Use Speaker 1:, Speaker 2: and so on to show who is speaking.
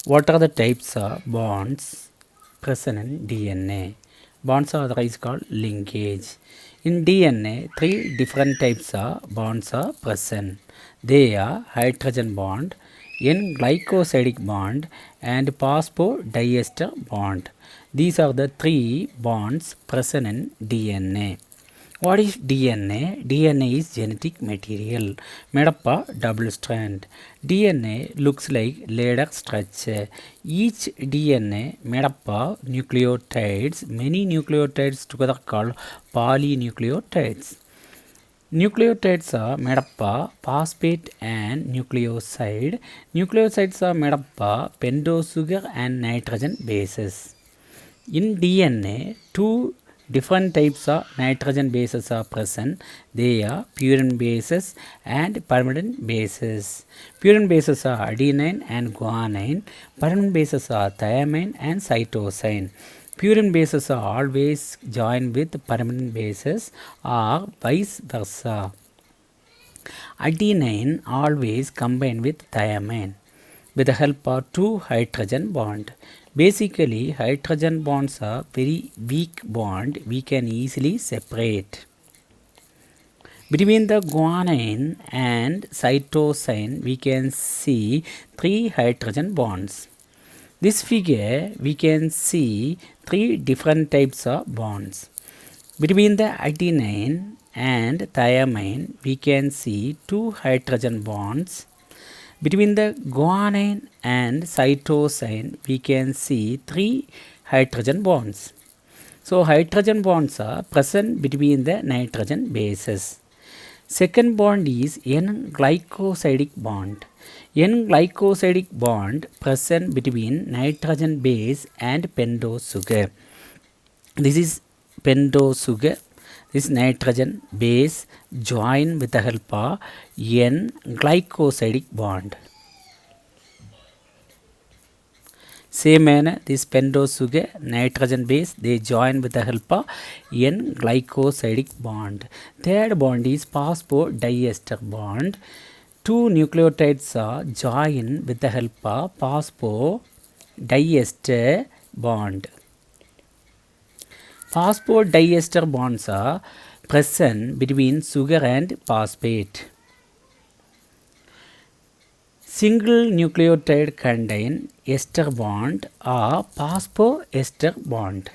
Speaker 1: What are the types of bonds present in DNA? Bonds are otherwise called linkage. In DNA, three different types of bonds are present. They are hydrogen bond, N-glycosidic bond, and phosphodiester bond. These are the three bonds present in DNA. What is DNA? DNA is genetic material made up of double strand. DNA looks like ladder structure. Each DNA made up of nucleotides, many nucleotides together called polynucleotides. Nucleotides are made up of phosphate and nucleoside. Nucleosides are made up of pentose sugar and nitrogen bases. In DNA, two different types of nitrogen bases are present. They are purine bases and pyrimidine bases. Purine bases are adenine and guanine. Pyrimidine bases are thymine and cytosine. Purine bases are always joined with pyrimidine bases or vice versa. Adenine always combined with thymine with the help of two hydrogen bond. Basically, hydrogen bonds are very weak bond we can easily separate. Between the guanine and cytosine, we can see three hydrogen bonds. This figure, we can see three different types of bonds. Between the adenine and thymine, we can see two hydrogen bonds. Between the guanine and cytosine, we can see three hydrogen bonds. So, hydrogen bonds are present between the nitrogen bases. Second bond is N-glycosidic bond. N-glycosidic bond present between nitrogen base and pentose sugar. This is pentose sugar. This nitrogen base join with the help of N-glycosidic bond. Same manner, this pentose sugar, nitrogen base, they join with the help of N-glycosidic bond. Third bond is phosphodiester bond. Two nucleotides are joined with the help of phosphodiester bond. Phosphodiester bonds are present between sugar and phosphate. Single nucleotide contain ester bond or phosphoester bond.